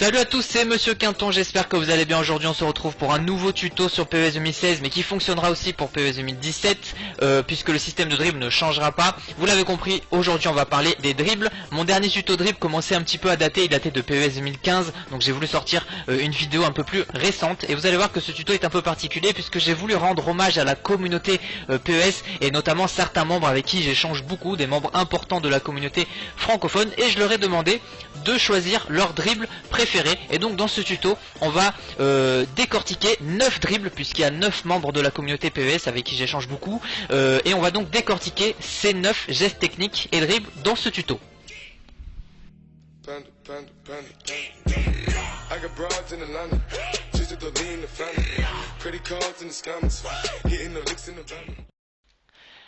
Salut à tous, c'est Monsieur Quinton, j'espère que vous allez bien. Aujourd'hui on se retrouve pour un nouveau tuto sur PES 2016 mais qui fonctionnera aussi pour PES 2017 puisque le système de dribble ne changera pas. Vous l'avez compris, aujourd'hui on va parler des dribbles. Mon dernier tuto dribble commençait un petit peu à dater, il datait de PES 2015, donc j'ai voulu sortir une vidéo un peu plus récente. Et vous allez voir que ce tuto est un peu particulier puisque j'ai voulu rendre hommage à la communauté PES et notamment certains membres avec qui j'échange beaucoup, des membres importants de la communauté francophone, et je leur ai demandé de choisir leur dribble préféré. Et donc dans ce tuto on va décortiquer 9 dribbles puisqu'il y a 9 membres de la communauté PES avec qui j'échange beaucoup, et on va donc décortiquer ces 9 gestes techniques et dribbles dans ce tuto.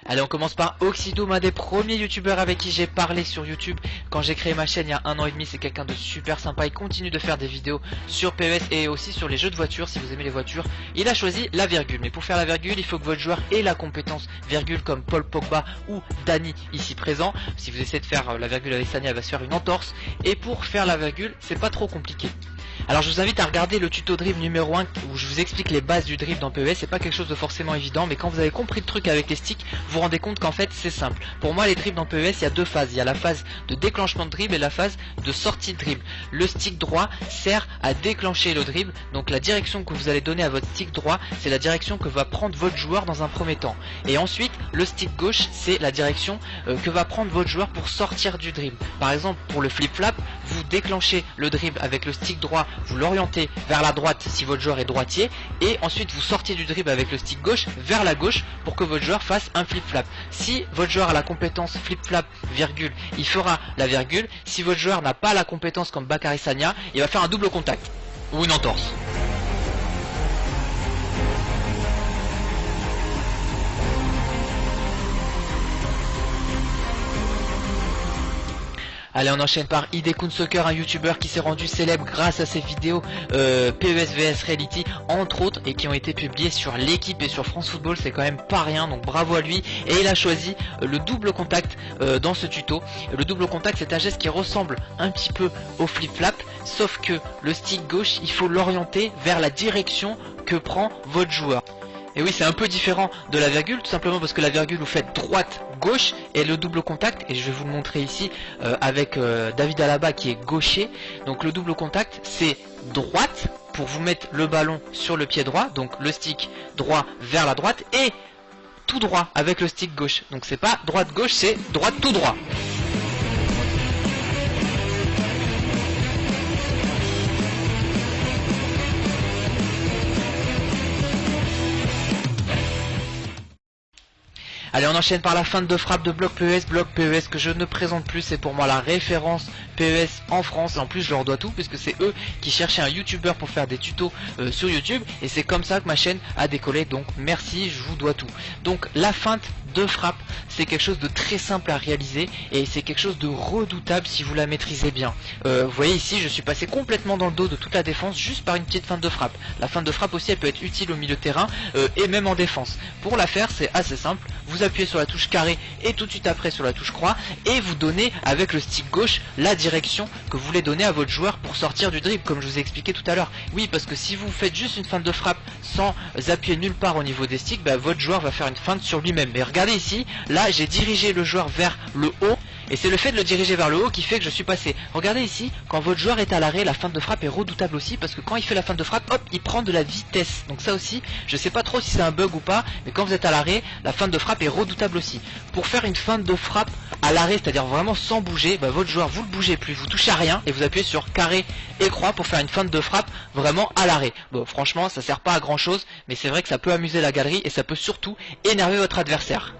Allez, on commence par Oxydoom, un des premiers youtubeurs avec qui j'ai parlé sur YouTube quand j'ai créé ma chaîne il y a 1 an et demi. C'est quelqu'un de super sympa, il continue de faire des vidéos sur PES et aussi sur les jeux de voitures si vous aimez les voitures. Il a choisi la virgule, mais pour faire la virgule il faut que votre joueur ait la compétence virgule comme Paul Pogba ou Dani ici présent. Si vous essayez de faire la virgule avec Sani, elle va se faire une entorse, et pour faire la virgule c'est pas trop compliqué. Alors je vous invite à regarder le tuto dribble numéro 1 où je vous explique les bases du dribble dans PES. C'est pas quelque chose de forcément évident, mais quand vous avez compris le truc avec les sticks, vous vous rendez compte qu'en fait c'est simple. Pour moi les dribbles dans PES, il y a deux phases. Il y a la phase de déclenchement de dribble et la phase de sortie de dribble. Le stick droit sert à déclencher le dribble, donc la direction que vous allez donner à votre stick droit, c'est la direction que va prendre votre joueur dans un premier temps. Et ensuite le stick gauche, c'est la direction que va prendre votre joueur pour sortir du dribble. Par exemple pour le flip-flap, vous déclenchez le dribble avec le stick droit, vous l'orientez vers la droite si votre joueur est droitier, et ensuite vous sortez du dribble avec le stick gauche vers la gauche pour que votre joueur fasse un flip-flap. Si votre joueur a la compétence flip-flap virgule, il fera la virgule. Si votre joueur n'a pas la compétence comme Bakary Sagna, il va faire un double contact ou une entorse. Allez, on enchaîne par Idekun Soccer, un youtubeur qui s'est rendu célèbre grâce à ses vidéos PES vs Reality entre autres, et qui ont été publiées sur l'équipe et sur France Football. C'est quand même pas rien, donc bravo à lui. Et il a choisi le double contact dans ce tuto. Le double contact, c'est un geste qui ressemble un petit peu au flip-flap, sauf que le stick gauche, il faut l'orienter vers la direction que prend votre joueur. Et oui, c'est un peu différent de la virgule, tout simplement parce que la virgule vous faites droite-gauche, et le double contact, et je vais vous le montrer ici avec David Alaba qui est gaucher. Donc le double contact c'est droite pour vous mettre le ballon sur le pied droit, donc le stick droit vers la droite, et tout droit avec le stick gauche. Donc c'est pas droite-gauche, c'est droite tout droit. Allez, on enchaîne par la feinte de frappe de Block PES que je ne présente plus. C'est pour moi la référence PES en France. En plus je leur dois tout puisque c'est eux qui cherchaient un youtubeur pour faire des tutos sur YouTube, et c'est comme ça que ma chaîne a décollé, donc merci, je vous dois tout. Donc la feinte de frappe, c'est quelque chose de très simple à réaliser et c'est quelque chose de redoutable si vous la maîtrisez bien. Vous voyez ici, je suis passé complètement dans le dos de toute la défense juste par une petite feinte de frappe. La feinte de frappe aussi, elle peut être utile au milieu de terrain et même en défense. Pour la faire, c'est assez simple. Vous appuyez sur la touche carré et tout de suite après sur la touche croix, et vous donnez avec le stick gauche la direction que vous voulez donner à votre joueur pour sortir du dribble, comme je vous ai expliqué tout à l'heure. Oui, parce que si vous faites juste une feinte de frappe sans appuyer nulle part au niveau des sticks, votre joueur va faire une feinte sur lui-même. Mais regardez ici, là j'ai dirigé le joueur vers le haut, et c'est le fait de le diriger vers le haut qui fait que je suis passé. Regardez ici, quand votre joueur est à l'arrêt, la feinte de frappe est redoutable aussi, parce que quand il fait la feinte de frappe, hop, il prend de la vitesse. Donc ça aussi, je sais pas trop si c'est un bug ou pas, mais quand vous êtes à l'arrêt, la feinte de frappe est redoutable aussi. Pour faire une feinte de frappe à l'arrêt, c'est-à-dire vraiment sans bouger, votre joueur vous le bougez plus, vous touchez à rien, et vous appuyez sur carré et croix pour faire une feinte de frappe vraiment à l'arrêt. Bon, franchement ça sert pas à grand chose, mais c'est vrai que ça peut amuser la galerie et ça peut surtout énerver votre adversaire.